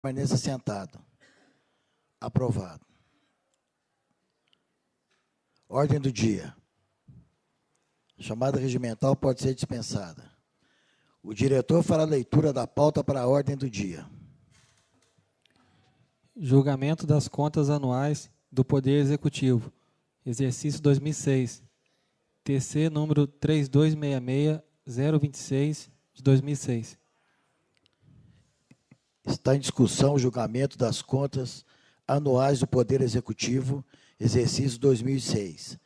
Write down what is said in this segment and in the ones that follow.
Permaneça sentado. Aprovado. Ordem do dia. A chamada regimental pode ser dispensada. O diretor fará a leitura da pauta para a ordem do dia. Julgamento das contas anuais do Poder Executivo, exercício 2006, TC número 3266-026, de 2006. Está em discussão o julgamento das contas anuais do Poder Executivo, exercício 2006.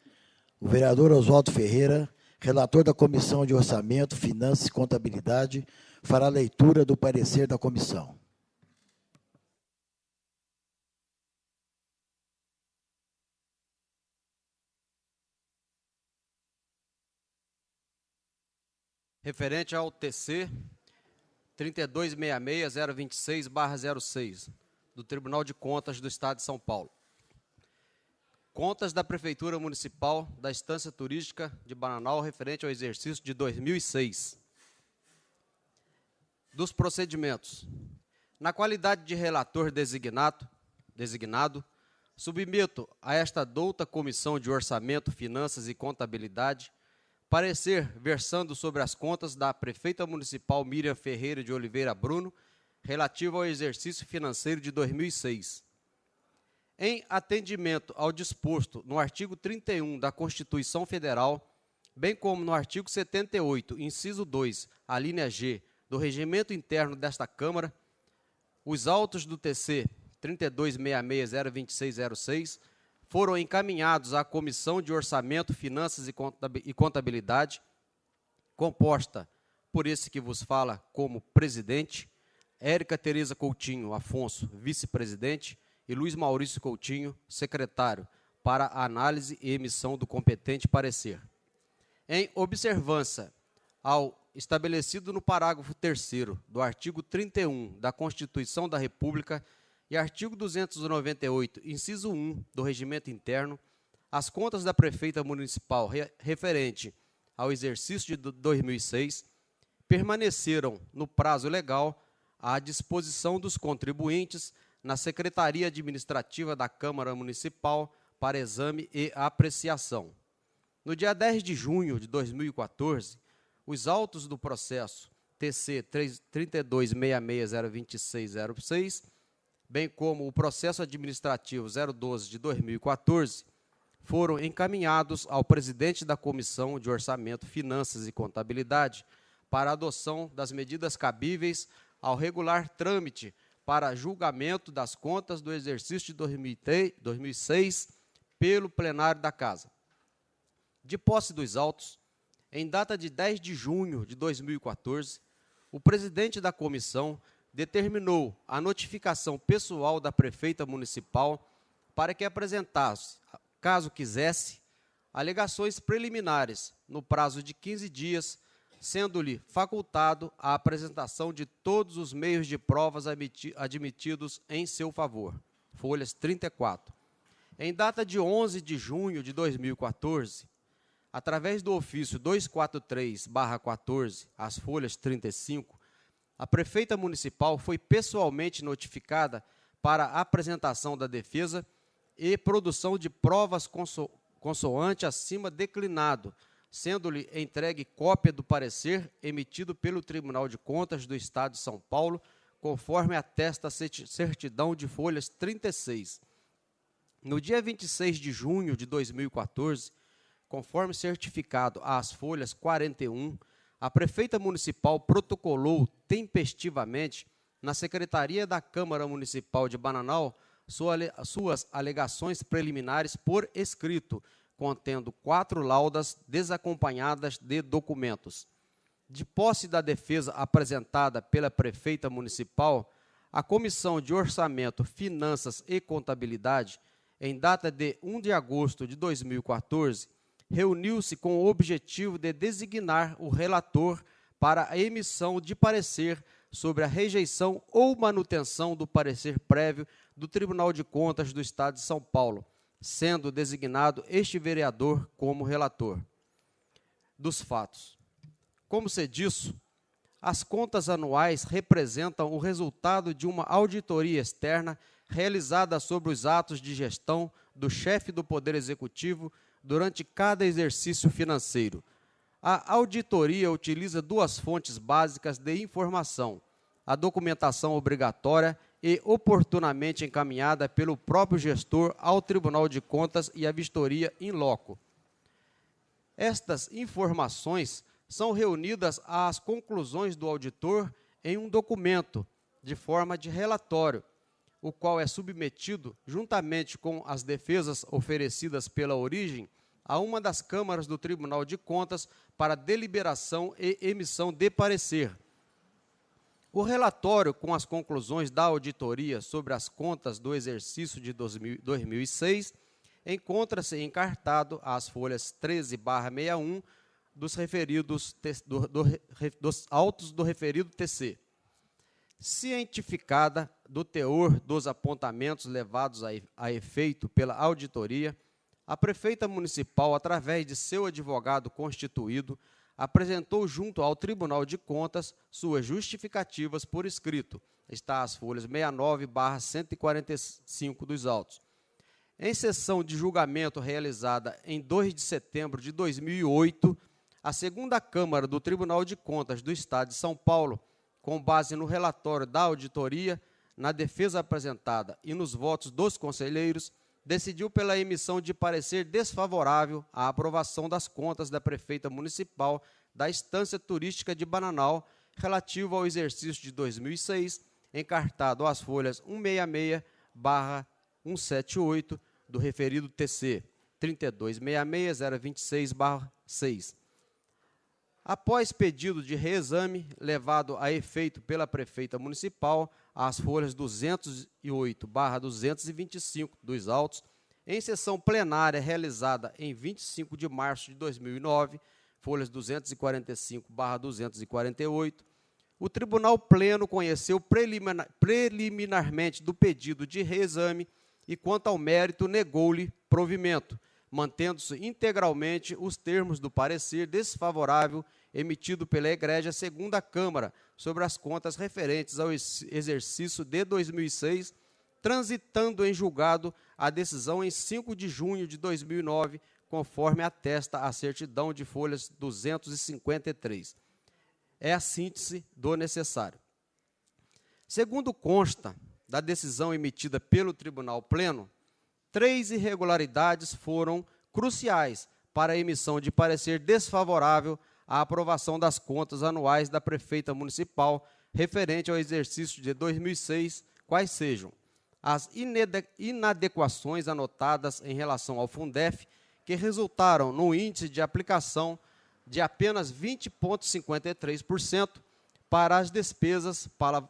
O vereador Oswaldo Ferreira, relator da Comissão de Orçamento, Finanças e Contabilidade, fará a leitura do parecer da comissão. Referente ao TC 3266-026/06, do Tribunal de Contas do Estado de São Paulo. Contas da Prefeitura Municipal da Estância Turística de Bananal referente ao exercício de 2006. Dos procedimentos. Na qualidade de relator designado, submeto a esta douta Comissão de Orçamento, Finanças e Contabilidade parecer versando sobre as contas da Prefeita Municipal Miriam Ferreira de Oliveira Bruno, relativo ao exercício financeiro de 2006. Em atendimento ao disposto no artigo 31 da Constituição Federal, bem como no artigo 78, inciso 2, a linha G, do Regimento Interno desta Câmara, os autos do TC 3266-02606 foram encaminhados à Comissão de Orçamento, Finanças e Contabilidade, composta por esse que vos fala como presidente, Érica Tereza Coutinho Afonso, vice-presidente, e Luiz Maurício Coutinho, secretário, para análise e emissão do competente parecer. Em observância ao estabelecido no parágrafo 3º do artigo 31 da Constituição da República e artigo 298, inciso 1 do Regimento Interno, as contas da Prefeita Municipal referente ao exercício de 2006 permaneceram no prazo legal à disposição dos contribuintes na Secretaria Administrativa da Câmara Municipal para exame e apreciação. No dia 10 de junho de 2014, os autos do processo TC 3266-02606, bem como o processo administrativo 012 de 2014, foram encaminhados ao presidente da Comissão de Orçamento, Finanças e Contabilidade para a adoção das medidas cabíveis ao regular trâmite para julgamento das contas do exercício de 2006 pelo plenário da Casa. De posse dos autos, em data de 10 de junho de 2014, o presidente da comissão determinou a notificação pessoal da Prefeita Municipal para que apresentasse, caso quisesse, alegações preliminares no prazo de 15 dias, sendo-lhe facultado a apresentação de todos os meios de provas admitidos em seu favor. Folhas 34. Em data de 11 de junho de 2014, através do ofício 243/14, as folhas 35, a Prefeita Municipal foi pessoalmente notificada para a apresentação da defesa e produção de provas consoante acima declinado, sendo-lhe entregue cópia do parecer emitido pelo Tribunal de Contas do Estado de São Paulo, conforme atesta a certidão de folhas 36. No dia 26 de junho de 2014, conforme certificado às folhas 41, a Prefeita Municipal protocolou tempestivamente na Secretaria da Câmara Municipal de Bananal suas alegações preliminares por escrito, contendo 4 laudas desacompanhadas de documentos. De posse da defesa apresentada pela Prefeita Municipal, a Comissão de Orçamento, Finanças e Contabilidade, em data de 1 de agosto de 2014, reuniu-se com o objetivo de designar o relator para a emissão de parecer sobre a rejeição ou manutenção do parecer prévio do Tribunal de Contas do Estado de São Paulo, sendo designado este vereador como relator. Dos fatos. Como se disso, As contas anuais representam o resultado de uma auditoria externa realizada sobre os atos de gestão do chefe do Poder Executivo durante cada exercício financeiro. A auditoria utiliza duas fontes básicas de informação: a documentação obrigatória e oportunamente encaminhada pelo próprio gestor ao Tribunal de Contas e a vistoria in loco. Estas informações são reunidas às conclusões do auditor em um documento, de forma de relatório, o qual é submetido, juntamente com as defesas oferecidas pela origem, a uma das câmaras do Tribunal de Contas para deliberação e emissão de parecer. O relatório com as conclusões da auditoria sobre as contas do exercício de 2006 encontra-se encartado às folhas 13/61 dos autos do referido TC. Cientificada do teor dos apontamentos levados a efeito pela auditoria, a prefeita municipal, através de seu advogado constituído, apresentou junto ao Tribunal de Contas suas justificativas por escrito. Está às folhas 69/145 dos autos. Em sessão de julgamento realizada em 2 de setembro de 2008, a segunda Câmara do Tribunal de Contas do Estado de São Paulo, com base no relatório da auditoria, na defesa apresentada e nos votos dos conselheiros, decidiu pela emissão de parecer desfavorável à aprovação das contas da prefeita municipal da Estância Turística de Bananal, relativo ao exercício de 2006, encartado às folhas 166/178 do referido TC 3266-026/6. Após pedido de reexame, levado a efeito pela prefeita municipal, às folhas 208/225 dos autos, em sessão plenária realizada em 25 de março de 2009, folhas 245/248, o Tribunal Pleno conheceu preliminarmente do pedido de reexame e, quanto ao mérito, negou-lhe provimento, mantendo-se integralmente os termos do parecer desfavorável emitido pela Egrégia Segunda Câmara sobre as contas referentes ao exercício de 2006, transitando em julgado a decisão em 5 de junho de 2009, conforme atesta a certidão de folhas 253. É a síntese do necessário. Segundo consta da decisão emitida pelo Tribunal Pleno, 3 irregularidades foram cruciais para a emissão de parecer desfavorável à aprovação das contas anuais da prefeita municipal referente ao exercício de 2006, quais sejam: as inadequações anotadas em relação ao Fundef, que resultaram no índice de aplicação de apenas 20,53% para as despesas para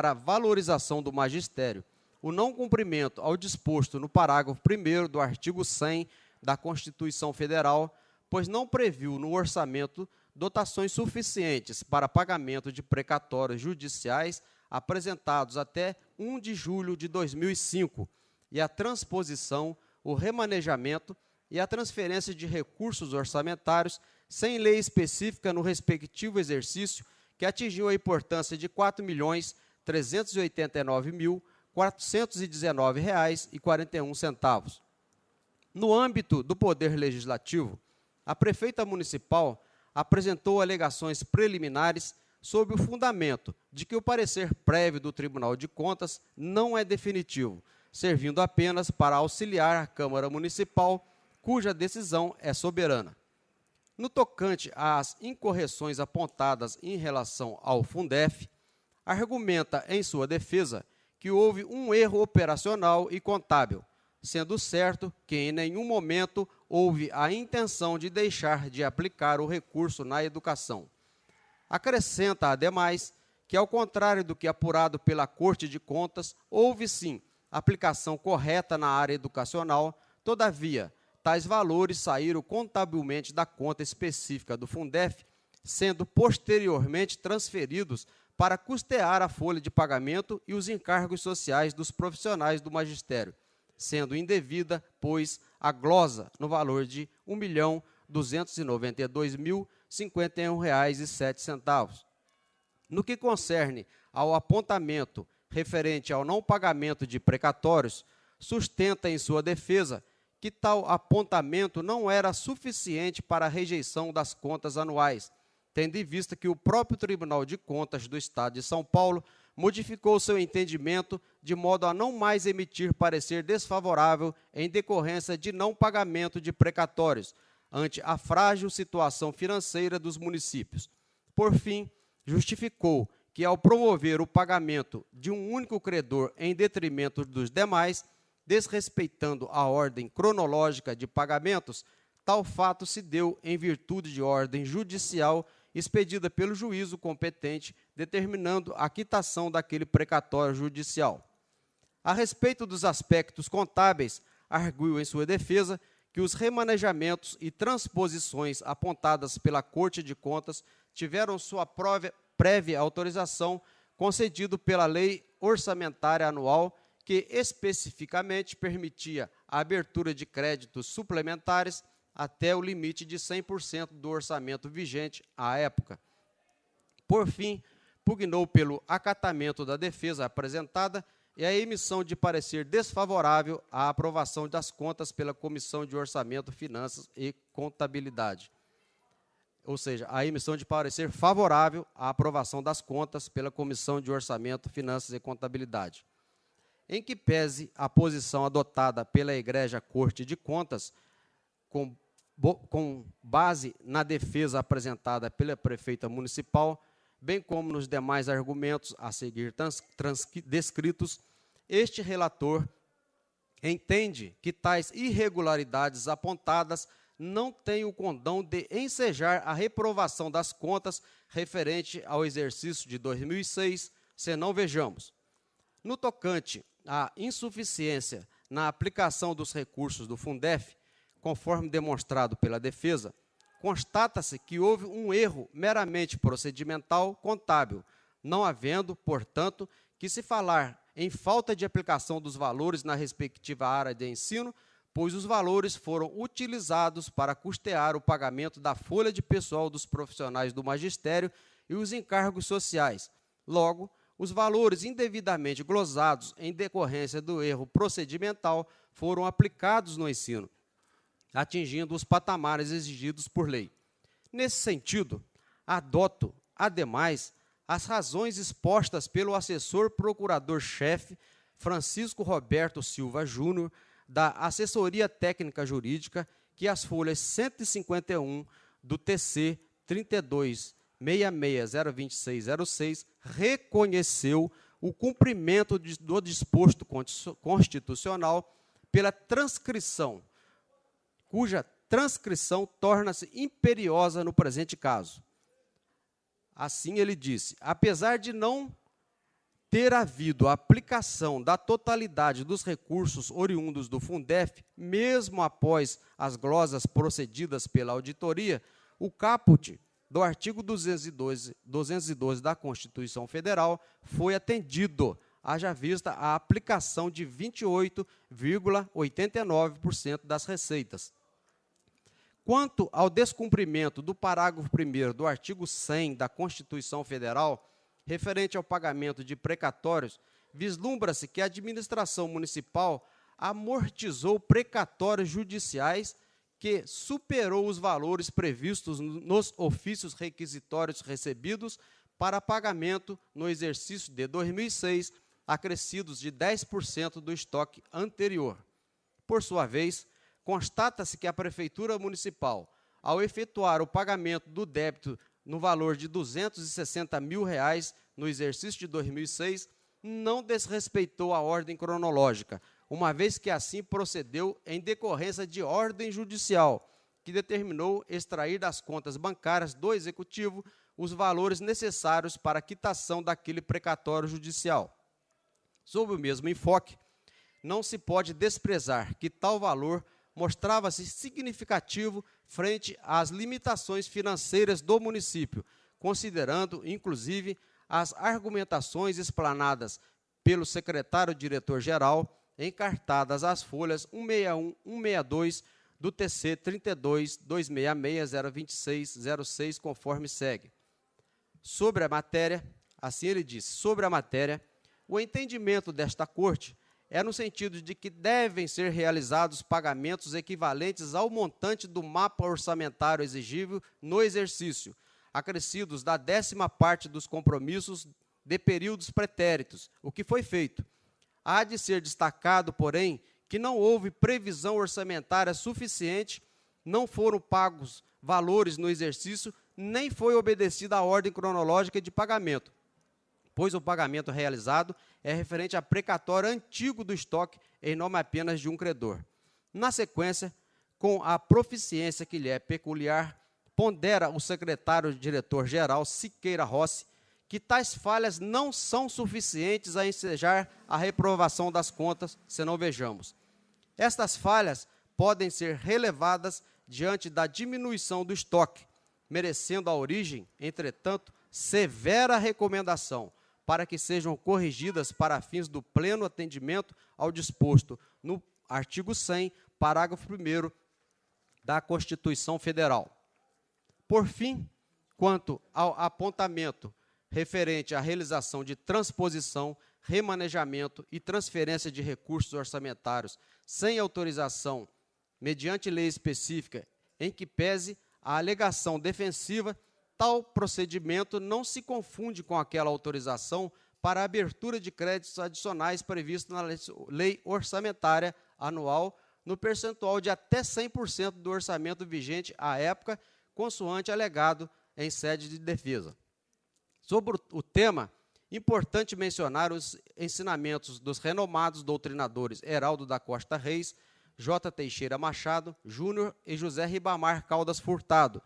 a valorização do magistério, o não cumprimento ao disposto no parágrafo 1º do artigo 100 da Constituição Federal, pois não previu no orçamento dotações suficientes para pagamento de precatórios judiciais apresentados até 1 de julho de 2005, e a transposição, o remanejamento e a transferência de recursos orçamentários sem lei específica no respectivo exercício, que atingiu a importância de R$ 4.389.419,41. No âmbito do Poder Legislativo, a prefeita municipal apresentou alegações preliminares sob o fundamento de que o parecer prévio do Tribunal de Contas não é definitivo, servindo apenas para auxiliar a Câmara Municipal, cuja decisão é soberana. No tocante às incorreções apontadas em relação ao Fundef, argumenta em sua defesa que houve um erro operacional e contábil, sendo certo que em nenhum momento houve a intenção de deixar de aplicar o recurso na educação. Acrescenta, ademais, que, ao contrário do que apurado pela Corte de Contas, houve sim aplicação correta na área educacional, todavia, tais valores saíram contabilmente da conta específica do Fundef, sendo posteriormente transferidos para custear a folha de pagamento e os encargos sociais dos profissionais do magistério, sendo indevida, pois, a glosa no valor de R$ 1.292.051,07. No que concerne ao apontamento referente ao não pagamento de precatórios, sustenta em sua defesa que tal apontamento não era suficiente para a rejeição das contas anuais, tendo em vista que o próprio Tribunal de Contas do Estado de São Paulo modificou seu entendimento de modo a não mais emitir parecer desfavorável em decorrência de não pagamento de precatórios, ante a frágil situação financeira dos municípios. Por fim, justificou que, ao promover o pagamento de um único credor em detrimento dos demais, desrespeitando a ordem cronológica de pagamentos, tal fato se deu em virtude de ordem judicial expedida pelo juízo competente, determinando a quitação daquele precatório judicial. A respeito dos aspectos contábeis, arguiu em sua defesa que os remanejamentos e transposições apontadas pela Corte de Contas tiveram sua prévia autorização concedido pela Lei Orçamentária Anual, que especificamente permitia a abertura de créditos suplementares até o limite de 100% do orçamento vigente à época. Por fim, pugnou pelo acatamento da defesa apresentada e a emissão de parecer desfavorável à aprovação das contas pela Comissão de Orçamento, Finanças e Contabilidade. Ou seja, a emissão de parecer favorável à aprovação das contas pela Comissão de Orçamento, Finanças e Contabilidade. Em que pese a posição adotada pela Egrégia Corte de Contas, com base na defesa apresentada pela prefeita municipal, bem como nos demais argumentos a seguir descritos, este relator entende que tais irregularidades apontadas não têm o condão de ensejar a reprovação das contas referente ao exercício de 2006, senão vejamos. No tocante à insuficiência na aplicação dos recursos do Fundef, conforme demonstrado pela defesa, constata-se que houve um erro meramente procedimental contábil, não havendo, portanto, que se falar em falta de aplicação dos valores na respectiva área de ensino, pois os valores foram utilizados para custear o pagamento da folha de pessoal dos profissionais do magistério e os encargos sociais. Logo, os valores indevidamente glosados em decorrência do erro procedimental foram aplicados no ensino, atingindo os patamares exigidos por lei. Nesse sentido, adoto, ademais, as razões expostas pelo assessor procurador-chefe Francisco Roberto Silva Júnior, da Assessoria Técnica Jurídica, que as folhas 151 do TC 32.66.026.06 reconheceu o cumprimento do disposto constitucional pela transcrição, cuja transcrição torna-se imperiosa no presente caso. Assim ele disse, apesar de não ter havido a aplicação da totalidade dos recursos oriundos do Fundef, mesmo após as glosas procedidas pela auditoria, o caput do artigo 212 da Constituição Federal foi atendido, haja vista a aplicação de 28,89% das receitas. Quanto ao descumprimento do parágrafo 1º do artigo 100 da Constituição Federal, referente ao pagamento de precatórios, vislumbra-se que a administração municipal amortizou precatórios judiciais que superou os valores previstos nos ofícios requisitórios recebidos para pagamento no exercício de 2006, acrescidos de 10% do estoque anterior. Por sua vez, constata-se que a Prefeitura Municipal, ao efetuar o pagamento do débito no valor de R$ 260 mil no exercício de 2006, não desrespeitou a ordem cronológica, uma vez que assim procedeu em decorrência de ordem judicial, que determinou extrair das contas bancárias do Executivo os valores necessários para a quitação daquele precatório judicial. Sob o mesmo enfoque, não se pode desprezar que tal valor mostrava-se significativo frente às limitações financeiras do município, considerando, inclusive, as argumentações explanadas pelo secretário-diretor-geral, encartadas às folhas 161 e 162 do TC 32.266.026.06, conforme segue. Sobre a matéria, Assim ele disse: sobre a matéria, o entendimento desta Corte é no sentido de que devem ser realizados pagamentos equivalentes ao montante do mapa orçamentário exigível no exercício, acrescidos da 10ª parte dos compromissos de períodos pretéritos, o que foi feito. Há de ser destacado, porém, que não houve previsão orçamentária suficiente, não foram pagos valores no exercício, nem foi obedecida a ordem cronológica de pagamento, pois o pagamento realizado é referente a precatório antigo do estoque em nome apenas de um credor. Na sequência, com a proficiência que lhe é peculiar, pondera o secretário-diretor-geral Siqueira Rossi que tais falhas não são suficientes a ensejar a reprovação das contas, se não vejamos. Estas falhas podem ser relevadas diante da diminuição do estoque, merecendo a origem, entretanto, severa recomendação para que sejam corrigidas para fins do pleno atendimento ao disposto no artigo 100, parágrafo 1º da Constituição Federal. Por fim, quanto ao apontamento referente à realização de transposição, remanejamento e transferência de recursos orçamentários sem autorização, mediante lei específica, em que pese a alegação defensiva, tal procedimento não se confunde com aquela autorização para a abertura de créditos adicionais previsto na lei orçamentária anual, no percentual de até 100% do orçamento vigente à época, consoante alegado em sede de defesa. Sobre o tema, importante mencionar os ensinamentos dos renomados doutrinadores Heraldo da Costa Reis, J. Teixeira Machado, Júnior e José Ribamar Caldas Furtado,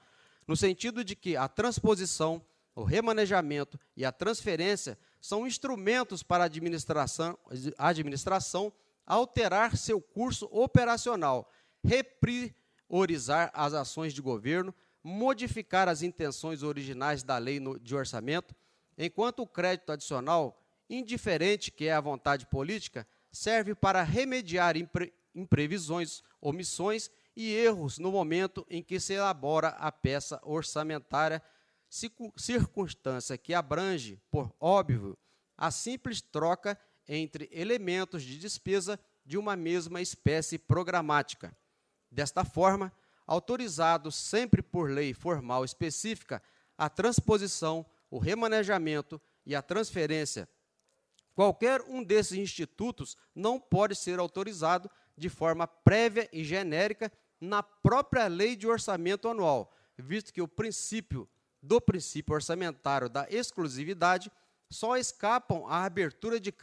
no sentido de que a transposição, o remanejamento e a transferência são instrumentos para a administração alterar seu curso operacional, repriorizar as ações de governo, modificar as intenções originais da lei de orçamento, enquanto o crédito adicional, indiferente que é a vontade política, serve para remediar imprevisões, omissões e erros no momento em que se elabora a peça orçamentária, circunstância que abrange, por óbvio, a simples troca entre elementos de despesa de uma mesma espécie programática. Desta forma, autorizado sempre por lei formal específica, a transposição, o remanejamento e a transferência, qualquer um desses institutos não pode ser autorizado de forma prévia e genérica na própria lei de orçamento anual, visto que o princípio orçamentário da exclusividade só escapam à abertura de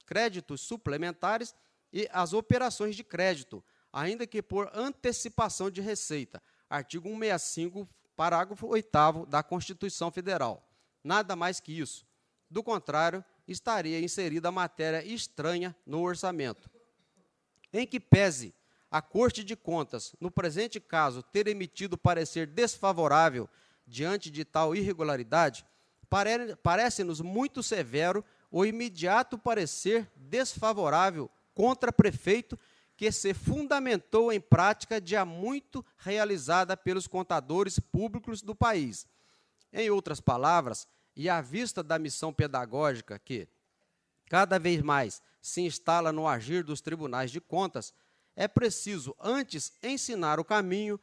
créditos suplementares e às operações de crédito, ainda que por antecipação de receita, artigo 165, parágrafo 8º da Constituição Federal. Nada mais que isso. Do contrário, estaria inserida matéria estranha no orçamento. Em que pese a Corte de Contas, no presente caso, ter emitido parecer desfavorável diante de tal irregularidade, parece-nos muito severo o imediato parecer desfavorável contra prefeito que se fundamentou em prática de há muito realizada pelos contadores públicos do país. Em outras palavras, e à vista da missão pedagógica que, cada vez mais, se instala no agir dos tribunais de contas, é preciso antes ensinar o caminho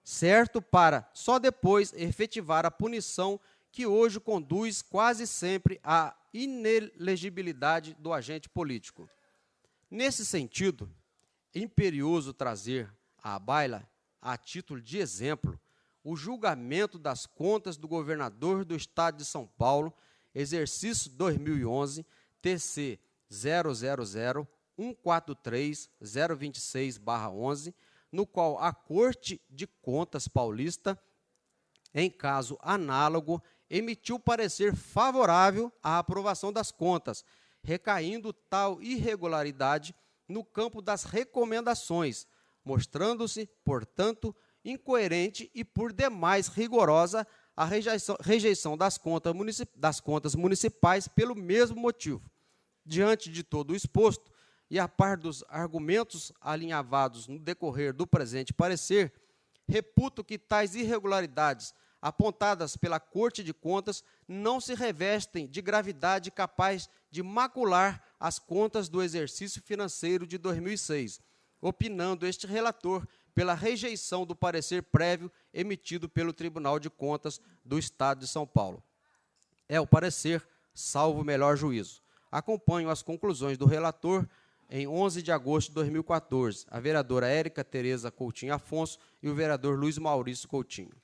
certo para, só depois, efetivar a punição que hoje conduz quase sempre à inelegibilidade do agente político. Nesse sentido, é imperioso trazer à baila, a título de exemplo, o julgamento das contas do governador do Estado de São Paulo, exercício 2011, TC 000143026/11, no qual a Corte de Contas paulista, em caso análogo, emitiu parecer favorável à aprovação das contas, recaindo tal irregularidade no campo das recomendações, mostrando-se, portanto, incoerente e, por demais, rigorosa a rejeição das contas municipais pelo mesmo motivo. Diante de todo o exposto, e a par dos argumentos alinhavados no decorrer do presente parecer, reputo que tais irregularidades apontadas pela Corte de Contas não se revestem de gravidade capaz de macular as contas do exercício financeiro de 2006, opinando este relator pela rejeição do parecer prévio emitido pelo Tribunal de Contas do Estado de São Paulo. É o parecer, salvo o melhor juízo. Acompanho as conclusões do relator em 11 de agosto de 2014, a vereadora Érica Tereza Coutinho Afonso e o vereador Luiz Maurício Coutinho.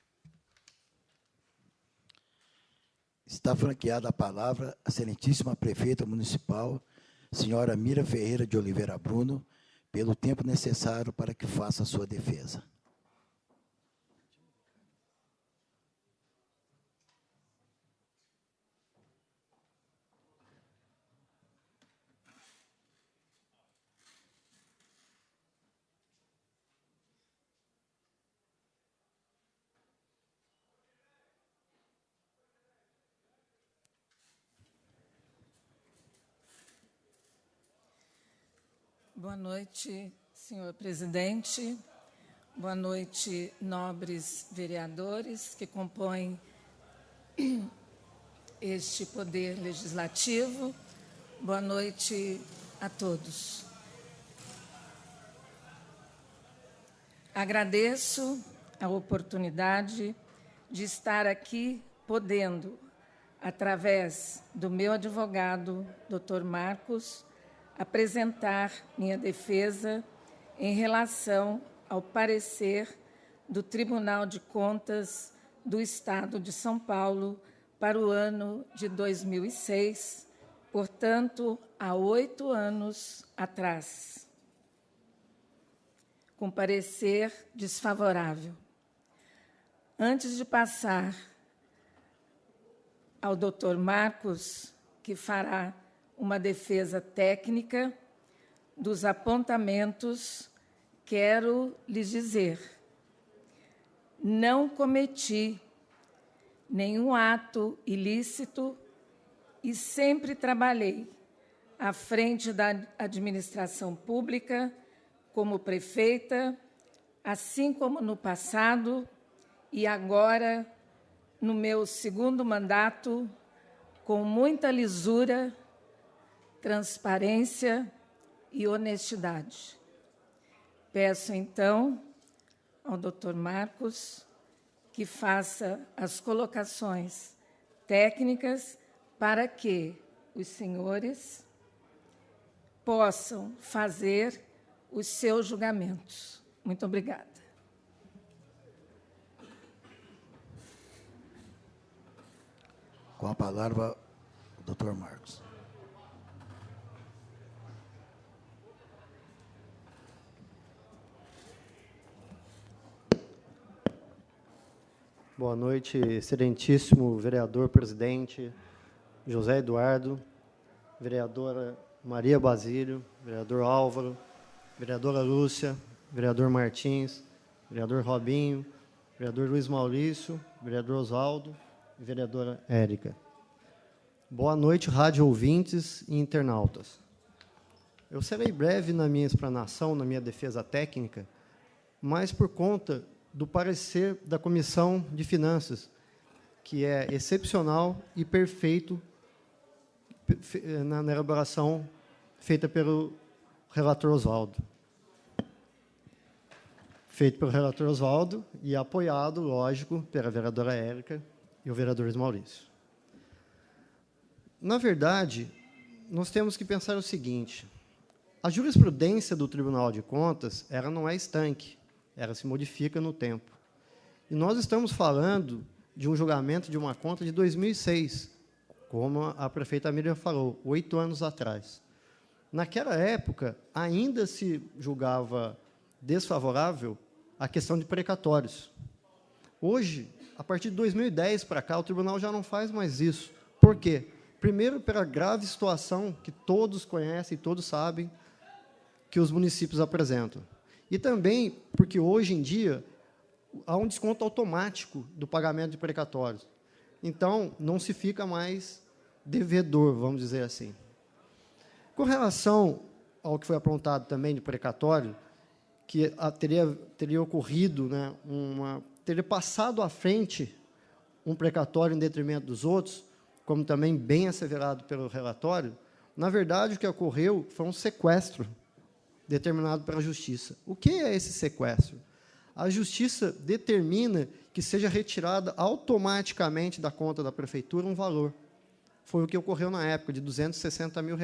Está franqueada a palavra à excelentíssima prefeita municipal, senhora Mira Ferreira de Oliveira Bruno, pelo tempo necessário para que faça a sua defesa. Boa noite, senhor presidente. Boa noite, nobres vereadores que compõem este poder legislativo. Boa noite a todos. Agradeço a oportunidade de estar aqui podendo, através do meu advogado, Dr. Marcos, apresentar minha defesa em relação ao parecer do Tribunal de Contas do Estado de São Paulo para o ano de 2006, portanto, há 8 anos atrás, com parecer desfavorável. Antes de passar ao Dr. Marcos, que fará uma defesa técnica dos apontamentos, quero lhes dizer: não cometi nenhum ato ilícito e sempre trabalhei à frente da administração pública como prefeita, assim como no passado e agora, no meu segundo mandato, com muita lisura, transparência e honestidade. Peço, então, ao Dr. Marcos que faça as colocações técnicas para que os senhores possam fazer os seus julgamentos. Muito obrigada. Com a palavra, o Dr. Marcos. Boa noite, excelentíssimo vereador-presidente José Eduardo, vereadora Maria Basílio, vereador Álvaro, vereadora Lúcia, vereador Martins, vereador Robinho, vereador Luiz Maurício, vereador Oswaldo e vereadora Érica. Boa noite, rádio ouvintes e internautas. Eu serei breve na minha explanação, na minha defesa técnica, mas por conta do parecer da Comissão de Finanças, que é excepcional e perfeito na elaboração feita pelo relator Oswaldo. Feito pelo relator Oswaldo e apoiado, lógico, pela vereadora Érica e o vereador Luiz Maurício. Na verdade, nós temos que pensar o seguinte: a jurisprudência do Tribunal de Contas, ela não é estanque, ela se modifica no tempo. E nós estamos falando de um julgamento de uma conta de 2006, como a prefeita Miriam falou, 8 anos atrás. Naquela época, ainda se julgava desfavorável a questão de precatórios. Hoje, a partir de 2010 para cá, o tribunal já não faz mais isso. Por quê? Primeiro, pela grave situação que todos conhecem, todos sabem, que os municípios apresentam. E também porque, hoje em dia, há um desconto automático do pagamento de precatórios. Então, não se fica mais devedor, vamos dizer assim. Com relação ao que foi apontado também de precatório, que teria ocorrido, né, teria passado à frente um precatório em detrimento dos outros, como também bem asseverado pelo relatório, na verdade, o que ocorreu foi um sequestro determinado pela Justiça. O que é esse sequestro? A Justiça determina que seja retirada automaticamente da conta da Prefeitura um valor. Foi o que ocorreu na época, de R$260 mil.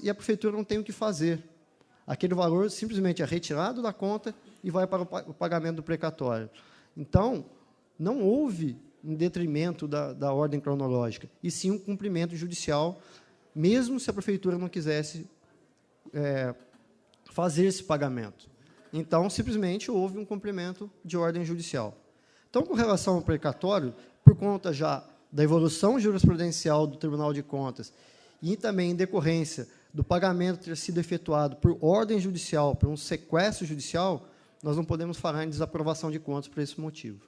E a Prefeitura não tem o que fazer. Aquele valor simplesmente é retirado da conta e vai para o pagamento do precatório. Então, não houve um detrimento da ordem cronológica, e sim um cumprimento judicial, mesmo se a Prefeitura não quisesse fazer esse pagamento. Então, simplesmente, houve um cumprimento de ordem judicial. Então, com relação ao precatório, por conta já da evolução jurisprudencial do Tribunal de Contas e também em decorrência do pagamento ter sido efetuado por ordem judicial, por um sequestro judicial, nós não podemos falar em desaprovação de contas por esse motivo.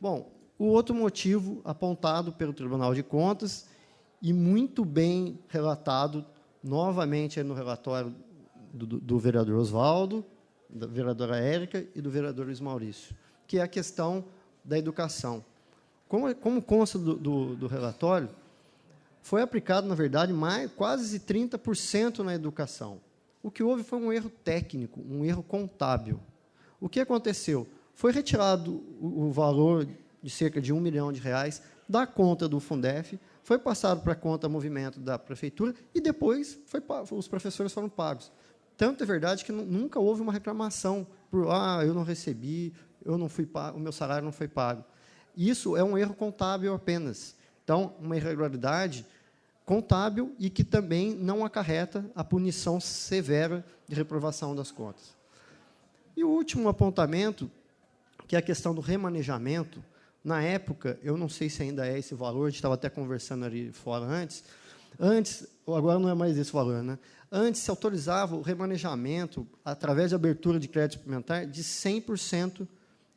Bom, o outro motivo apontado pelo Tribunal de Contas e muito bem relatado novamente no relatório do vereador Oswaldo, da vereadora Érica e do vereador Luiz Maurício, que é a questão da educação. Como consta do relatório, foi aplicado, na verdade, quase 30% na educação. O que houve foi um erro técnico, um erro contábil. O que aconteceu? Foi retirado o valor de cerca de R$1 milhão da conta do Fundef, foi passado para a conta movimento da Prefeitura e depois os professores foram pagos. Tanto é verdade que nunca houve uma reclamação por eu não recebi, eu não fui pago, o meu salário não foi pago. Isso é um erro contábil apenas. Então, uma irregularidade contábil e que também não acarreta a punição severa de reprovação das contas. E o último apontamento, que é a questão do remanejamento. Na época, eu não sei se ainda é esse valor, a gente estava até conversando ali fora antes, agora não é mais esse valor, né? Antes se autorizava o remanejamento, através de abertura de crédito suplementar, de 100%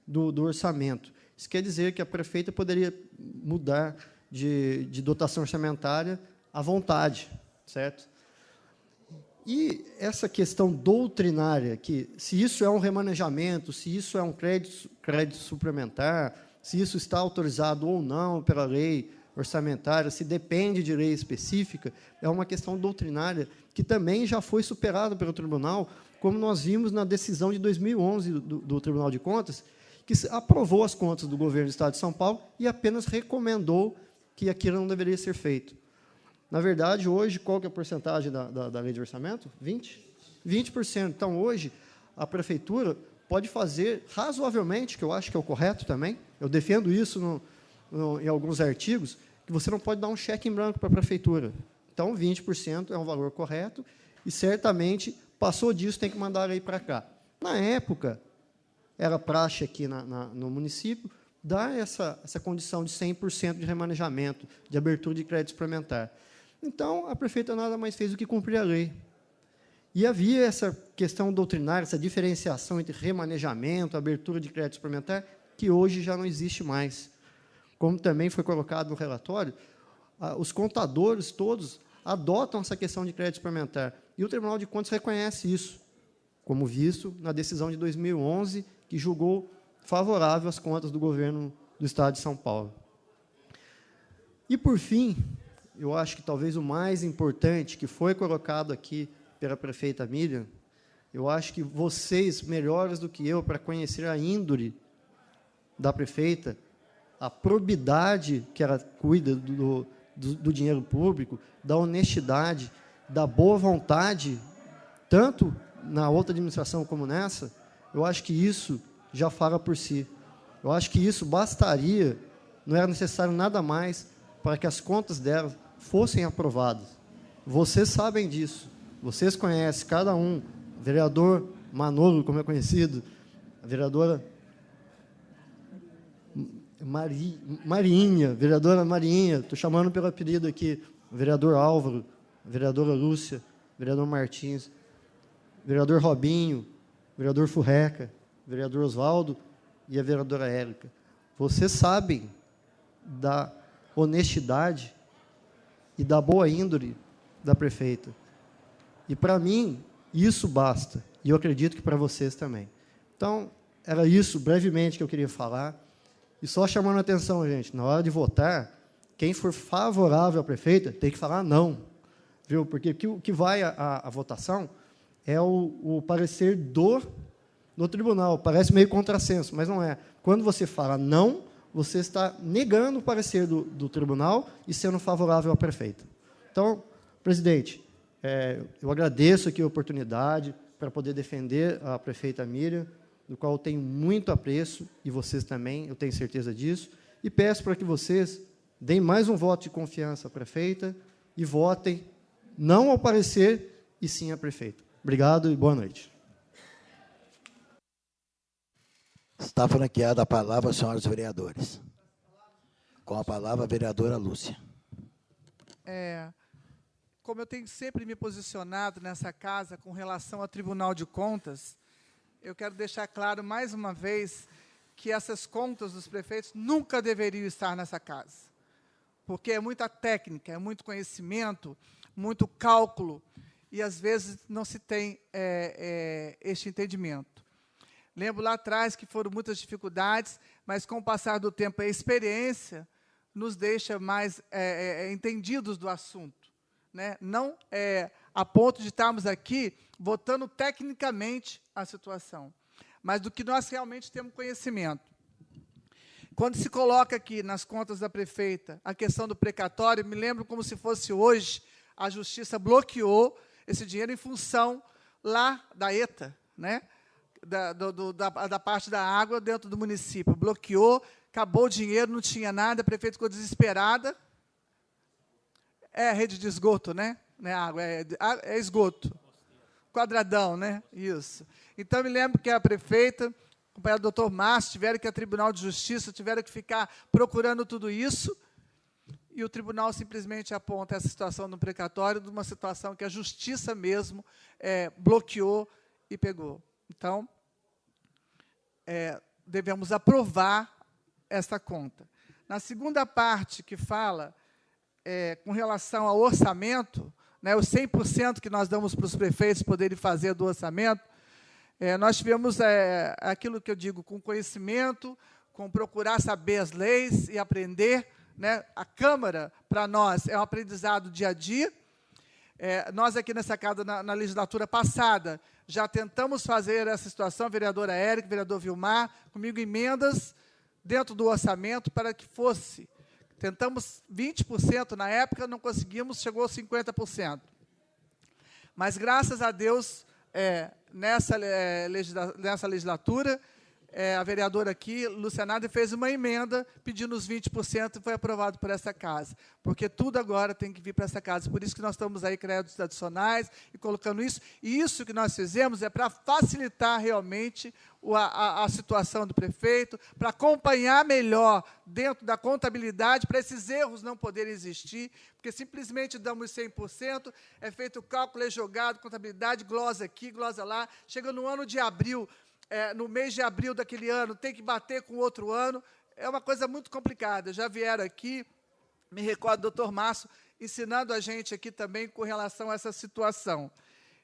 do orçamento. Isso quer dizer que a prefeita poderia mudar de dotação orçamentária à vontade, certo? E essa questão doutrinária, que se isso é um remanejamento, se isso é um crédito suplementar, se isso está autorizado ou não pela lei orçamentária, se depende de lei específica, é uma questão doutrinária que também já foi superada pelo tribunal, como nós vimos na decisão de 2011 do Tribunal de Contas, que aprovou as contas do governo do Estado de São Paulo e apenas recomendou que aquilo não deveria ser feito. Na verdade, hoje, qual que é a porcentagem da lei de orçamento? 20%. 20%. Então, hoje, a Prefeitura pode fazer razoavelmente, que eu acho que é o correto também, eu defendo isso em alguns artigos, que você não pode dar um cheque em branco para a Prefeitura. Então, 20% é um valor correto e, certamente, passou disso, tem que mandar a lei para cá. Na época, era praxe aqui no município dar essa condição de 100% de remanejamento, de abertura de crédito suplementar. Então, a prefeita nada mais fez do que cumprir a lei. E havia essa questão doutrinária, essa diferenciação entre remanejamento, abertura de crédito suplementar, que hoje já não existe mais. Como também foi colocado no relatório, os contadores todos adotam essa questão de crédito suplementar. E o Tribunal de Contas reconhece isso, como visto na decisão de 2011, que julgou favorável às contas do governo do Estado de São Paulo. E, por fim, eu acho que talvez o mais importante que foi colocado aqui pela prefeita Miriam, eu acho que vocês, melhores do que eu, para conhecer a índole da prefeita, a probidade que ela cuida do dinheiro público, da honestidade, da boa vontade, tanto na outra administração como nessa, eu acho que isso já fala por si. Eu acho que isso bastaria, não era necessário nada mais para que as contas dela fossem aprovadas. Vocês sabem disso, vocês conhecem cada um, o vereador Manolo, como é conhecido, a vereadora Marinha, vereadora Marinha, estou chamando pelo apelido aqui, o vereador Álvaro, a vereadora Lúcia, o vereador Martins, o vereador Robinho, o vereador Furreca, o vereador Oswaldo e a vereadora Érica. Vocês sabem da honestidade e da boa índole da prefeita. E, para mim, isso basta. E eu acredito que para vocês também. Então, era isso, brevemente, que eu queria falar. E só chamando a atenção, gente, na hora de votar, quem for favorável à prefeita tem que falar não, viu? Porque o que vai à votação é o parecer do tribunal. Parece meio contrassenso, mas não é. Quando você fala não, você está negando o parecer do tribunal e sendo favorável à prefeita. Então, presidente, eu agradeço aqui a oportunidade para poder defender a prefeita Miriam, do qual eu tenho muito apreço, e vocês também, eu tenho certeza disso, e peço para que vocês deem mais um voto de confiança à prefeita e votem não ao parecer, e sim à prefeita. Obrigado e boa noite. Está franqueada a palavra aos senhores vereadores. Com a palavra, a vereadora Lúcia. Como eu tenho sempre me posicionado nessa casa com relação ao Tribunal de Contas, eu quero deixar claro, mais uma vez, que essas contas dos prefeitos nunca deveriam estar nessa casa, porque é muita técnica, é muito conhecimento, muito cálculo, e, às vezes, não se tem este entendimento. Lembro lá atrás que foram muitas dificuldades, mas, com o passar do tempo, a experiência nos deixa mais entendidos do assunto, né? Não a ponto de estarmos aqui votando tecnicamente a situação, mas do que nós realmente temos conhecimento. Quando se coloca aqui nas contas da prefeita a questão do precatório, me lembro como se fosse hoje, a Justiça bloqueou esse dinheiro em função lá da ETA, né? da parte da água dentro do município. Bloqueou, acabou o dinheiro, não tinha nada, a prefeita ficou desesperada. É rede de esgoto, né? Não é água, é esgoto. Quadradão, né? Isso. Então, me lembro que a prefeita, acompanhada do doutor Márcio, tiveram que ir ao Tribunal de Justiça, tiveram que ficar procurando tudo isso, e o tribunal simplesmente aponta essa situação no precatório de uma situação que a justiça mesmo bloqueou e pegou. Então, devemos aprovar essa conta. Na segunda parte, que fala com relação ao orçamento, né, os 100% que nós damos para os prefeitos poderem fazer do orçamento, nós tivemos aquilo que eu digo, com conhecimento, com procurar saber as leis e aprender, né? A Câmara, para nós, é um aprendizado dia a dia. Nós aqui nessa casa, na legislatura passada, já tentamos fazer essa situação, vereadora Érica, vereador Vilmar, comigo, emendas dentro do orçamento para que fosse. Tentamos 20% na época, não conseguimos, chegou a 50%. Mas, graças a Deus, nessa legislatura, a vereadora aqui, Luciana, fez uma emenda pedindo os 20% e foi aprovado por essa casa. Porque tudo agora tem que vir para essa casa. Por isso que nós estamos aí créditos adicionais e colocando isso. E isso que nós fizemos é para facilitar realmente a situação do prefeito, para acompanhar melhor dentro da contabilidade, para esses erros não poderem existir, porque simplesmente damos 100%, é feito o cálculo, é jogado, contabilidade, glosa aqui, glosa lá, chega no ano de abril, no mês de abril daquele ano, tem que bater com outro ano, é uma coisa muito complicada. Já vieram aqui, me recordo do doutor Márcio, ensinando a gente aqui também com relação a essa situação.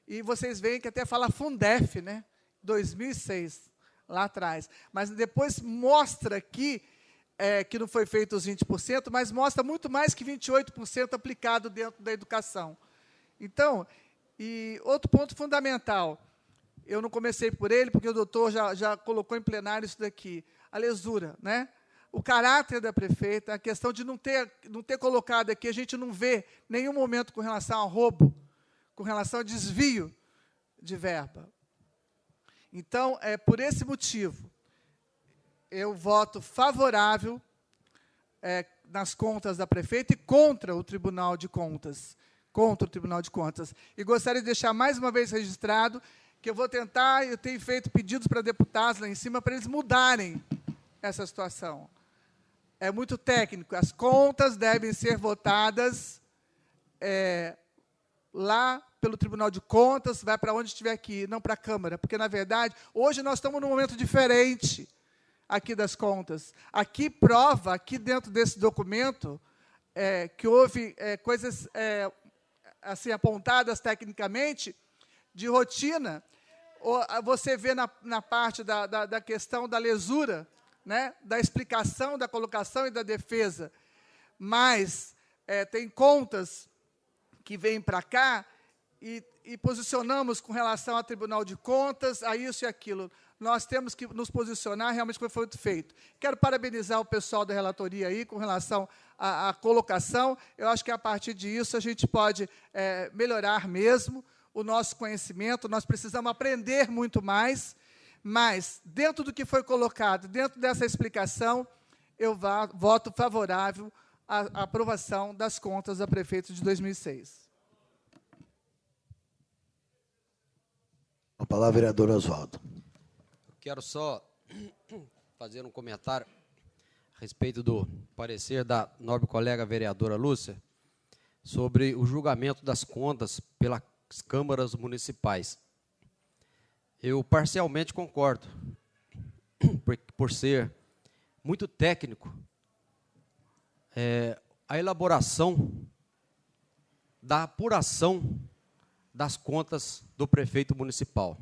E vocês veem que até fala Fundef, né? 2006, lá atrás. Mas depois mostra aqui que não foi feito os 20%, mas mostra muito mais que 28% aplicado dentro da educação. Então, e outro ponto fundamental, eu não comecei por ele, porque o doutor já colocou em plenário isso daqui, a lesura, né? O caráter da prefeita, a questão de não ter colocado aqui, a gente não vê nenhum momento com relação ao roubo, com relação ao desvio de verba. Então, por esse motivo, eu voto favorável nas contas da prefeita e contra o Tribunal de Contas. Contra o Tribunal de Contas. E gostaria de deixar mais uma vez registrado que eu vou tentar, eu tenho feito pedidos para deputados lá em cima para eles mudarem essa situação. É muito técnico. As contas devem ser votadas lá pelo Tribunal de Contas, vai para onde estiver aqui, não para a Câmara, porque, na verdade, hoje nós estamos num momento diferente aqui das contas. Aqui prova, aqui dentro desse documento, que houve coisas assim, apontadas tecnicamente, de rotina. Você vê na parte da questão da lesura, né, da explicação, da colocação e da defesa, mas tem contas que vêm para cá e posicionamos com relação ao Tribunal de Contas, a isso e aquilo. Nós temos que nos posicionar realmente como foi feito. Quero parabenizar o pessoal da relatoria aí com relação à colocação. Eu acho que, a partir disso, a gente pode melhorar mesmo o nosso conhecimento. Nós precisamos aprender muito mais, mas, dentro do que foi colocado, dentro dessa explicação, eu voto favorável à aprovação das contas da prefeita de 2006. A palavra, vereador Oswaldo. Quero só fazer um comentário a respeito do parecer da nobre colega vereadora Lúcia sobre o julgamento das contas pelas câmaras municipais. Eu parcialmente concordo, por ser muito técnico, a elaboração da apuração das contas do prefeito municipal.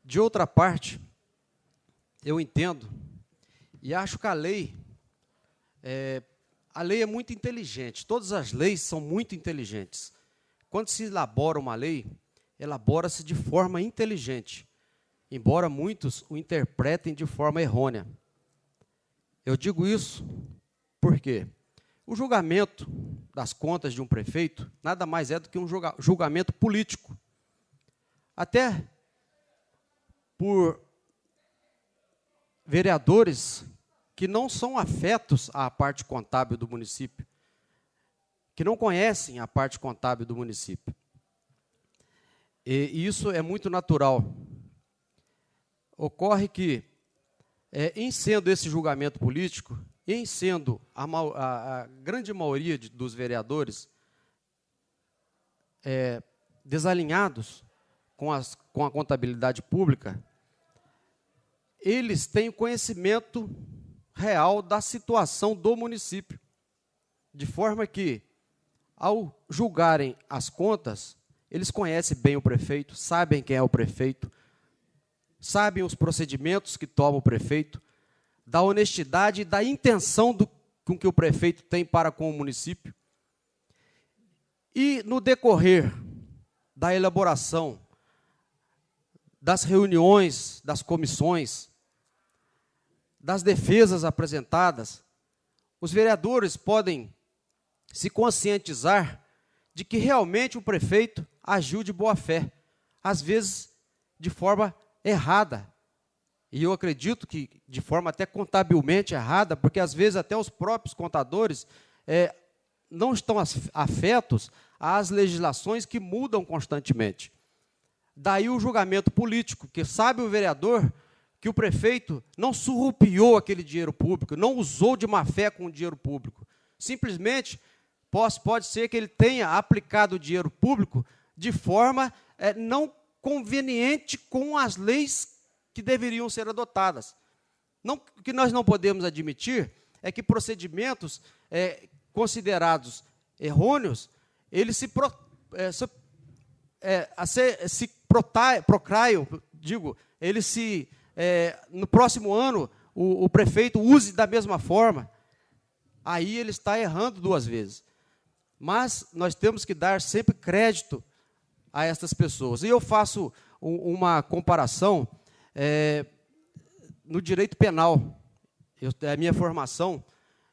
De outra parte, eu entendo e acho que a lei é muito inteligente. Todas as leis são muito inteligentes. Quando se elabora uma lei, elabora-se de forma inteligente, embora muitos o interpretem de forma errônea. Eu digo isso porque o julgamento das contas de um prefeito nada mais é do que um julgamento político. Até por vereadores que não são afetos à parte contábil do município, que não conhecem a parte contábil do município. E isso é muito natural. Ocorre que, em sendo esse julgamento político, em sendo a grande maioria dos vereadores desalinhados com a contabilidade pública, eles têm conhecimento real da situação do município, de forma que, ao julgarem as contas, eles conhecem bem o prefeito, sabem quem é o prefeito, sabem os procedimentos que toma o prefeito, da honestidade e da intenção com que o prefeito tem para com o município. E, no decorrer da elaboração das reuniões, das comissões, das defesas apresentadas, os vereadores podem se conscientizar de que realmente o prefeito agiu de boa fé, às vezes de forma errada. E eu acredito que de forma até contabilmente errada, porque às vezes até os próprios contadores não estão afetos às legislações que mudam constantemente. Daí o julgamento político, que sabe o vereador que o prefeito não surrupiou aquele dinheiro público, não usou de má fé com o dinheiro público. Simplesmente pode ser que ele tenha aplicado o dinheiro público de forma não conveniente com as leis que deveriam ser adotadas. O que nós não podemos admitir é que procedimentos considerados errôneos, eles no próximo ano, o prefeito use da mesma forma. Aí ele está errando duas vezes. Mas nós temos que dar sempre crédito a estas pessoas. E eu faço uma comparação no direito penal. É a minha formação,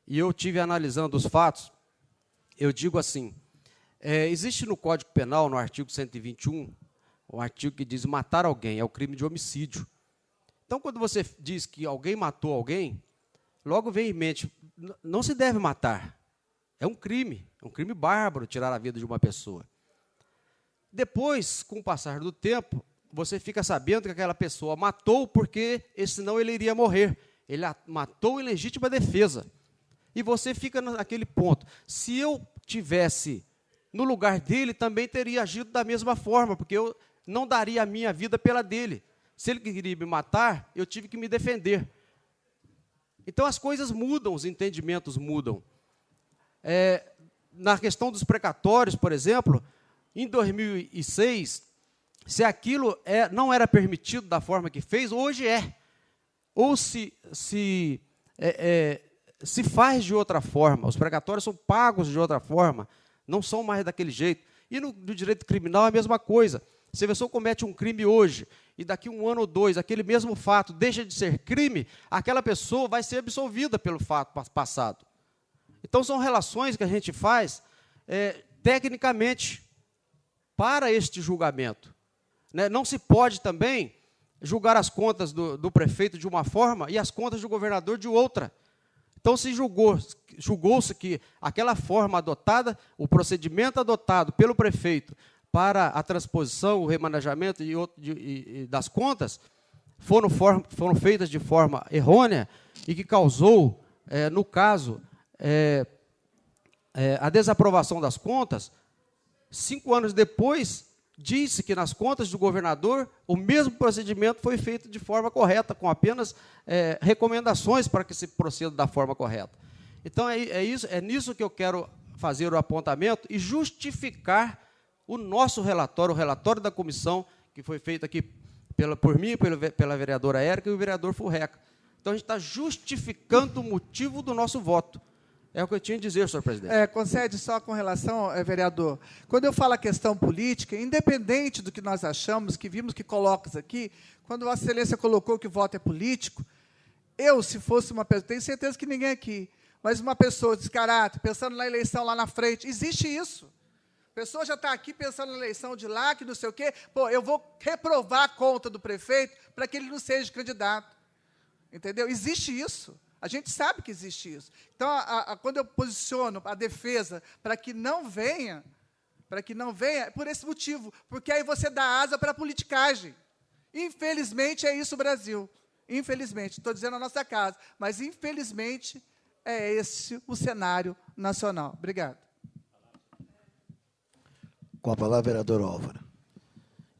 e eu tive analisando os fatos. Eu digo assim, existe no Código Penal, no artigo 121, um artigo que diz matar alguém, é o crime de homicídio. Então, quando você diz que alguém matou alguém, logo vem em mente, não se deve matar. É um crime bárbaro tirar a vida de uma pessoa. Depois, com o passar do tempo, você fica sabendo que aquela pessoa matou porque, senão ele iria morrer. Ele matou em legítima defesa. E você fica naquele ponto. Se eu tivesse no lugar dele, também teria agido da mesma forma, porque eu não daria a minha vida pela dele. Se ele queria me matar, eu tive que me defender. Então, as coisas mudam, os entendimentos mudam. Na questão dos precatórios, por exemplo, em 2006, se aquilo não era permitido da forma que fez, hoje é. ou se faz de outra forma. Os precatórios são pagos de outra forma, não são mais daquele jeito. E no direito criminal é a mesma coisa. Se a pessoa comete um crime hoje, e daqui 1 ano ou 2, aquele mesmo fato deixa de ser crime, aquela pessoa vai ser absolvida pelo fato passado. Então, são relações que a gente faz tecnicamente para este julgamento. Né? Não se pode também julgar as contas do prefeito de uma forma e as contas do governador de outra. Então, se julgou-se que aquela forma adotada, o procedimento adotado pelo prefeito para a transposição, o remanejamento das contas, foram feitas de forma errônea e que causou, no caso, a desaprovação das contas. 5 anos depois, disse que nas contas do governador o mesmo procedimento foi feito de forma correta, com apenas recomendações para que se proceda da forma correta. Então, é nisso que eu quero fazer o apontamento e justificar o nosso relatório, o relatório da comissão, que foi feito aqui por mim, pela vereadora Érica e o vereador Furreca. Então, a gente está justificando o motivo do nosso voto. É o que eu tinha a dizer, senhor presidente. Concede só com relação, vereador, quando eu falo a questão política, independente do que nós achamos, que vimos que colocas aqui, quando Vossa Excelência colocou que o voto é político, eu, se fosse uma pessoa, tenho certeza que ninguém aqui, mas uma pessoa de caráter, pensando na eleição lá na frente, existe isso. A pessoa já está aqui pensando na eleição de lá, que não sei o quê, pô, eu vou reprovar a conta do prefeito para que ele não seja candidato. Entendeu? Existe isso. A gente sabe que existe isso. Então, quando eu posiciono a defesa para que não venha, é por esse motivo, porque aí você dá asa para a politicagem. Infelizmente, é isso o Brasil. Infelizmente, estou dizendo a nossa casa, mas, infelizmente, é esse o cenário nacional. Obrigado. Com a palavra, vereador Álvaro.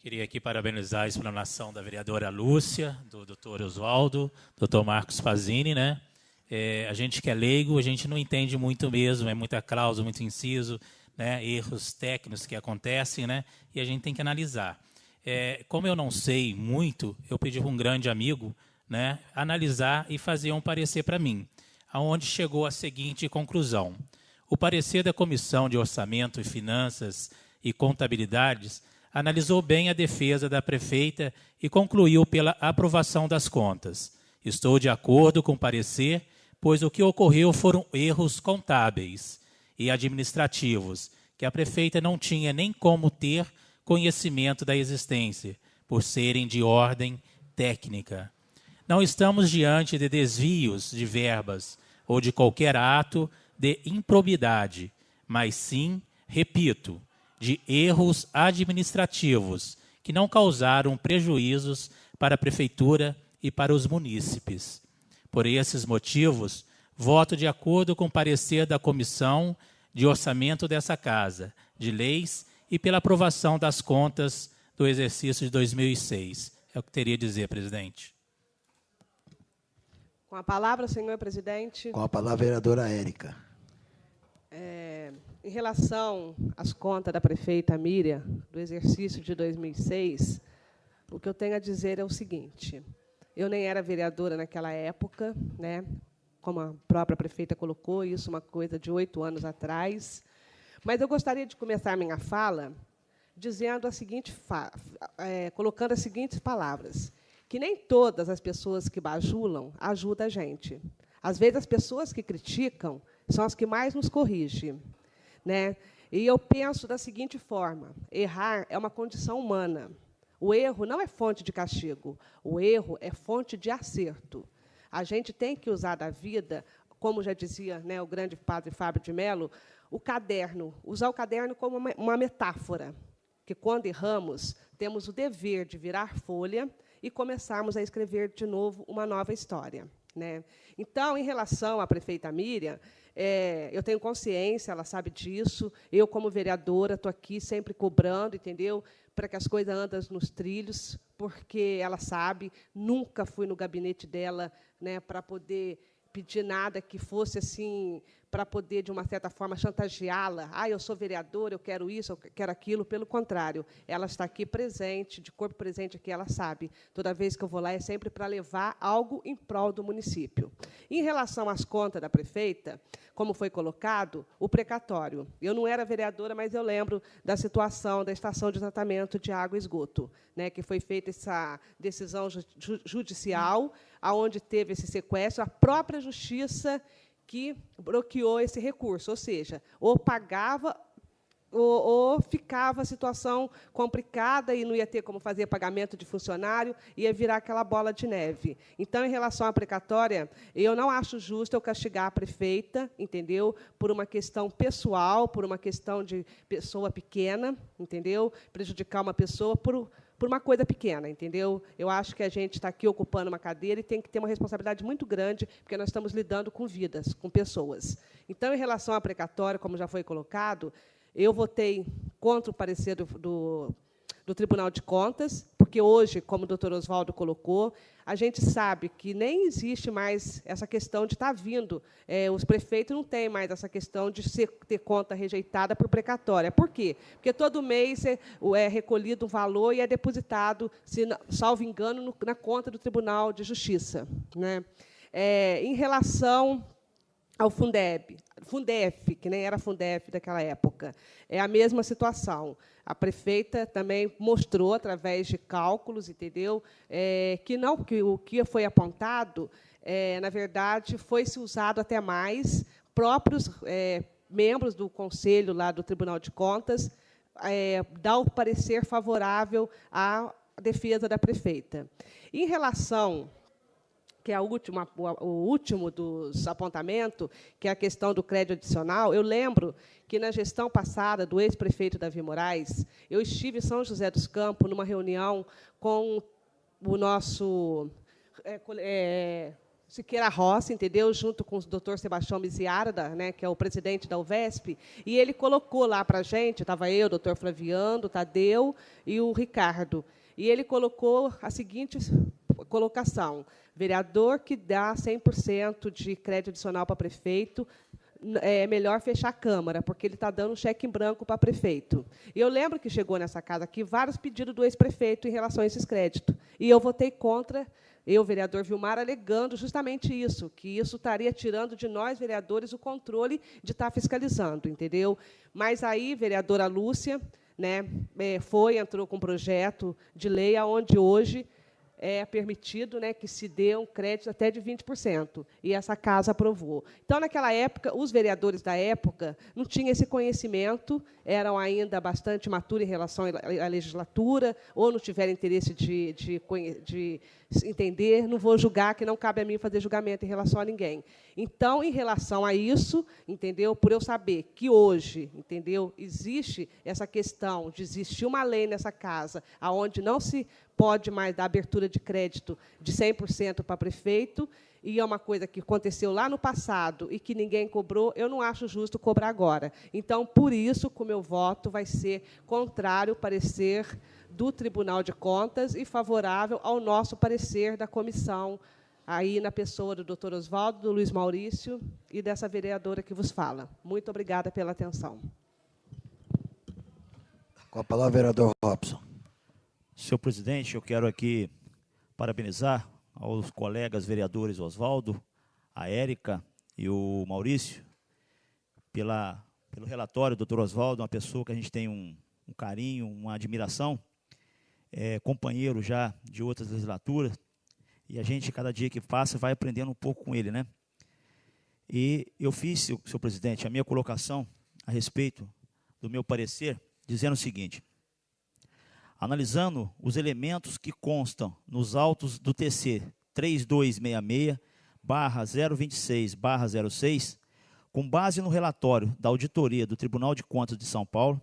Queria aqui parabenizar a explanação da vereadora Lúcia, do doutor Oswaldo, doutor Marcos Pazini, né? A gente que é leigo, a gente não entende muito mesmo, é muita cláusula, muito inciso, né? Erros técnicos que acontecem, né? E a gente tem que analisar. Como eu não sei muito, eu pedi para um grande amigo, né, analisar e fazer um parecer para mim, aonde chegou a seguinte conclusão. O parecer da Comissão de Orçamento e Finanças e Contabilidades analisou bem a defesa da prefeita e concluiu pela aprovação das contas. Estou de acordo com o parecer, pois o que ocorreu foram erros contábeis e administrativos, que a prefeita não tinha nem como ter conhecimento da existência, por serem de ordem técnica. Não estamos diante de desvios de verbas ou de qualquer ato de improbidade, mas sim, repito, de erros administrativos que não causaram prejuízos para a prefeitura e para os munícipes. Por esses motivos, voto de acordo com o parecer da Comissão de Orçamento dessa Casa, de Leis e pela aprovação das contas do exercício de 2006. É o que teria a dizer, presidente. Com a palavra, senhor presidente. Com a palavra, vereadora Érica. Em relação às contas da prefeita Miriam, do exercício de 2006, o que eu tenho a dizer é o seguinte: eu nem era vereadora naquela época, né, como a própria prefeita colocou, isso uma coisa de 8 anos atrás, mas eu gostaria de começar minha fala dizendo a seguinte, colocando as seguintes palavras, que nem todas as pessoas que bajulam ajudam a gente. Às vezes, as pessoas que criticam são as que mais nos corrigem. Né? E eu penso da seguinte forma: errar é uma condição humana. O erro não é fonte de castigo, o erro é fonte de acerto. A gente tem que usar da vida, como já dizia, né, o grande padre Fábio de Mello, o caderno, usar o caderno como uma metáfora, que, quando erramos, temos o dever de virar folha e começarmos a escrever de novo uma nova história. Né? Então, em relação à prefeita Miriam, eu tenho consciência, ela sabe disso. Eu, como vereadora, estou aqui sempre cobrando, entendeu? Para que as coisas andem nos trilhos, porque ela sabe, nunca fui no gabinete dela, né, para poder pedir nada que fosse assim para poder, de uma certa forma, chantageá-la. Ah, eu sou vereadora, eu quero isso, eu quero aquilo. Pelo contrário, ela está aqui presente, de corpo presente aqui, ela sabe. Toda vez que eu vou lá é sempre para levar algo em prol do município. Em relação às contas da prefeita, como foi colocado, o precatório. Eu não era vereadora, mas eu lembro da situação da estação de tratamento de água e esgoto, né, que foi feita essa decisão judicial, aonde teve esse sequestro, a própria justiça que bloqueou esse recurso, ou seja, ou pagava ou ficava a situação complicada e não ia ter como fazer pagamento de funcionário, ia virar aquela bola de neve. Então, em relação à precatória, eu não acho justo eu castigar a prefeita, entendeu? Por uma questão pessoal, por uma questão de pessoa pequena, entendeu? Prejudicar uma pessoa por uma coisa pequena, entendeu? Eu acho que a gente está aqui ocupando uma cadeira e tem que ter uma responsabilidade muito grande, porque nós estamos lidando com vidas, com pessoas. Então, em relação à precatória, como já foi colocado, eu votei contra o parecer do Tribunal de Contas, porque hoje, como o doutor Oswaldo colocou, a gente sabe que nem existe mais essa questão de estar vindo. Os prefeitos não têm mais essa questão de ter conta rejeitada por precatória. Por quê? Porque todo mês é recolhido um valor e é depositado, salvo engano, na conta do Tribunal de Justiça, né? Em relação ao Fundef, que nem era Fundef daquela época, é a mesma situação. A prefeita também mostrou, através de cálculos, entendeu, que o que foi apontado, na verdade, foi se usado até mais. Próprios membros do conselho lá do Tribunal de Contas dá o parecer favorável à defesa da prefeita. Em relação, que é o último dos apontamentos, que é a questão do crédito adicional, eu lembro que, na gestão passada do ex-prefeito Davi Moraes, eu estive em São José dos Campos, numa reunião com o nosso Siqueira Rossi, entendeu? Junto com o doutor Sebastião Miziarda, né, que é o presidente da UVESP, e ele colocou lá para a gente, estava eu, o doutor Flaviano, o Tadeu e o Ricardo, e ele colocou a seguinte colocação: vereador que dá 100% de crédito adicional para prefeito, é melhor fechar a Câmara, porque ele está dando um cheque em branco para prefeito. E eu lembro que chegou nessa casa aqui vários pedidos do ex-prefeito em relação a esses créditos. E eu votei contra, eu, vereador Vilmar, alegando justamente isso, que isso estaria tirando de nós, vereadores, o controle de estar fiscalizando, entendeu? Mas aí, vereadora Lúcia, né, entrou com um projeto de lei onde hoje é permitido, né, que se dê um crédito até de 20%, e essa casa aprovou. Então, naquela época, os vereadores da época não tinham esse conhecimento, eram ainda bastante maturos em relação à legislatura, ou não tiveram interesse de entender, não vou julgar, que não cabe a mim fazer julgamento em relação a ninguém. Então, em relação a isso, entendeu? Por eu saber que hoje, entendeu, existe essa questão de existir uma lei nessa casa, onde não se pode mais dar abertura de crédito de 100% para prefeito, e é uma coisa que aconteceu lá no passado e que ninguém cobrou, eu não acho justo cobrar agora. Então, por isso, que o meu voto vai ser contrário ao parecer do Tribunal de Contas e favorável ao nosso parecer da comissão, aí na pessoa do doutor Oswaldo, do Luiz Maurício e dessa vereadora que vos fala. Muito obrigada pela atenção. Com a palavra, vereador Robson. Senhor presidente, eu quero aqui parabenizar aos colegas vereadores Oswaldo, a Érica e o Maurício, pelo relatório. O doutor Oswaldo é uma pessoa que a gente tem um carinho, uma admiração, companheiro já de outras legislaturas, e a gente, cada dia que passa, vai aprendendo um pouco com ele, né? E eu fiz, senhor presidente, a minha colocação a respeito do meu parecer, dizendo o seguinte: analisando os elementos que constam nos autos do TC 3266/026/06, com base no relatório da auditoria do Tribunal de Contas de São Paulo,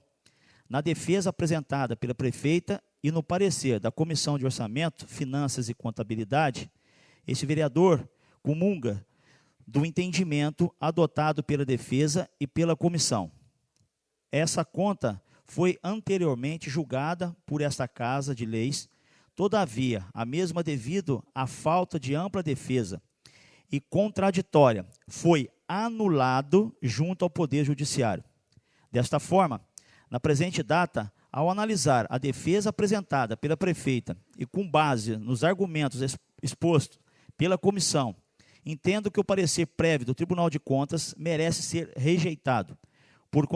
na defesa apresentada pela prefeita e no parecer da Comissão de Orçamento, Finanças e Contabilidade, esse vereador comunga do entendimento adotado pela defesa e pela comissão. Essa conta foi anteriormente julgada por esta Casa de Leis, todavia, a mesma, devido à falta de ampla defesa e contraditória, foi anulado junto ao Poder Judiciário. Desta forma, na presente data, ao analisar a defesa apresentada pela prefeita e com base nos argumentos expostos pela comissão, entendo que o parecer prévio do Tribunal de Contas merece ser rejeitado. Por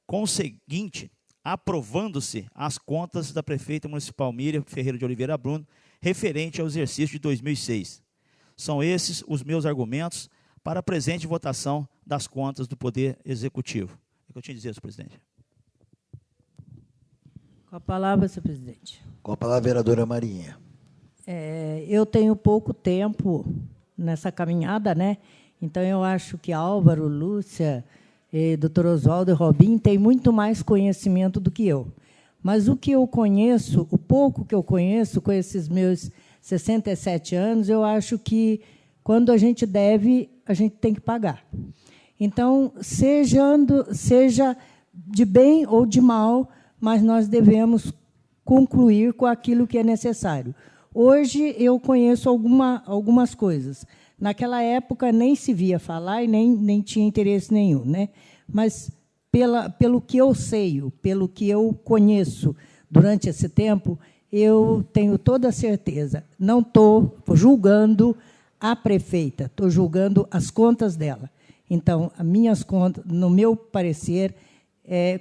conseguinte, aprovando-se as contas da prefeita municipal Miriam Ferreira de Oliveira Bruno, referente ao exercício de 2006. São esses os meus argumentos para a presente votação das contas do Poder Executivo. É o que eu tinha a dizer, senhor presidente. Com a palavra, senhor presidente. Com a palavra, a vereadora Marinha. Eu tenho pouco tempo nessa caminhada, né? Então, eu acho que Álvaro, Lúcia, doutor Oswaldo e Robin têm muito mais conhecimento do que eu. Mas o que eu conheço, o pouco que eu conheço com esses meus 67 anos, eu acho que, quando a gente deve, a gente tem que pagar. Então, seja de bem ou de mal, mas nós devemos concluir com aquilo que é necessário. Hoje, eu conheço algumas coisas. Naquela época, nem se via falar e nem tinha interesse nenhum, né? Mas, pelo que eu sei, pelo que eu conheço durante esse tempo, eu tenho toda a certeza. Não estou julgando a prefeita, estou julgando as contas dela. Então, as minhas contas, no meu parecer,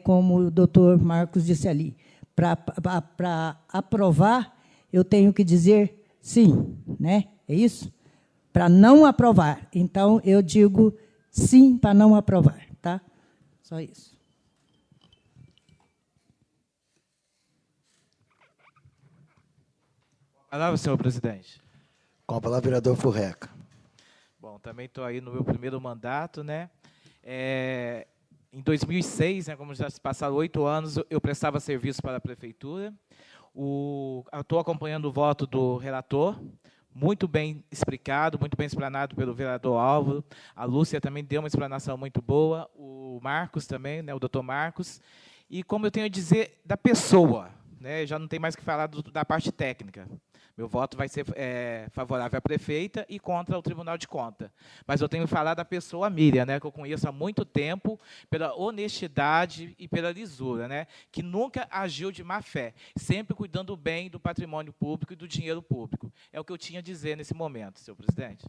como o doutor Marcos disse ali, para aprovar, eu tenho que dizer sim, né? É isso? Para não aprovar. Então, eu digo sim para não aprovar. Tá? Só isso. Palavra, senhor presidente. Com a palavra, vereador Furreca. Bom, também estou aí no meu primeiro mandato, né? Em 2006, né, como já se passaram 8 anos, eu prestava serviço para a prefeitura. Estou acompanhando o voto do relator, muito bem explicado, muito bem explanado pelo vereador Álvaro. A Lúcia também deu uma explanação muito boa, o Marcos também, né, o doutor Marcos. E como eu tenho a dizer da pessoa, né, já não tem mais que falar da parte técnica. Meu voto vai ser favorável à prefeita e contra o Tribunal de Contas. Mas eu tenho que falar da pessoa Miriam, né, que eu conheço há muito tempo, pela honestidade e pela lisura, né, que nunca agiu de má fé, sempre cuidando bem do patrimônio público e do dinheiro público. É o que eu tinha a dizer nesse momento, senhor presidente.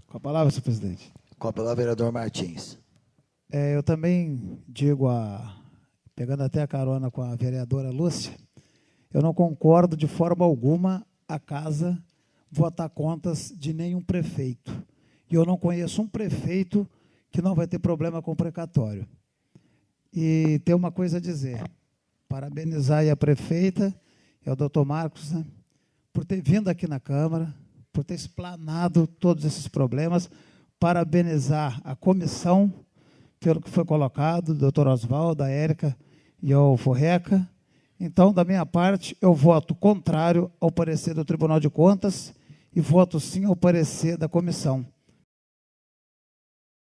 Com a palavra, senhor presidente. Com a palavra, vereador Martins. Eu também digo, pegando até a carona com a vereadora Lúcia, eu não concordo de forma alguma a casa votar contas de nenhum prefeito. E eu não conheço um prefeito que não vai ter problema com o precatório. E tem uma coisa a dizer, parabenizar aí a prefeita e ao doutor Marcos, né, por ter vindo aqui na Câmara, por ter explanado todos esses problemas, parabenizar a comissão pelo que foi colocado, o doutor Oswaldo, a Érica e ao Furreca. Então, da minha parte, eu voto contrário ao parecer do Tribunal de Contas e voto sim ao parecer da comissão.